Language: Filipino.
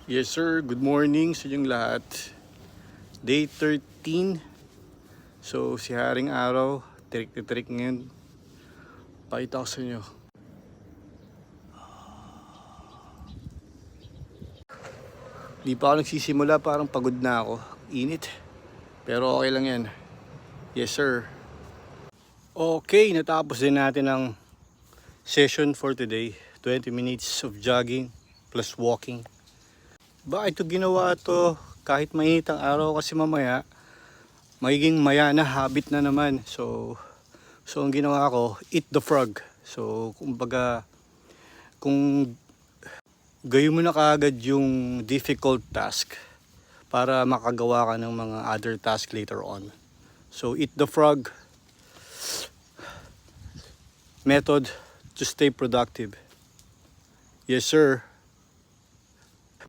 Yes sir, good morning sa inyong lahat. Day 13. So si Haring Araw, tirik na tirik ngayon. Pakita ko sa inyo. Di pa ako nagsisimula, parang pagod na ako. Init. Pero okay lang yan. Yes sir. Okay, natapos din natin ang session for today. 20 minutes of jogging plus walking. Bakit ito ginawa to kahit mainit ang araw, kasi mamaya magiging maya na habit na naman. So ang ginawa ko, eat the frog. So kumbaga, kung gayon mo na kaagad yung difficult task para makagawa ka ng mga other task later on. So eat the frog method to stay productive. Yes sir.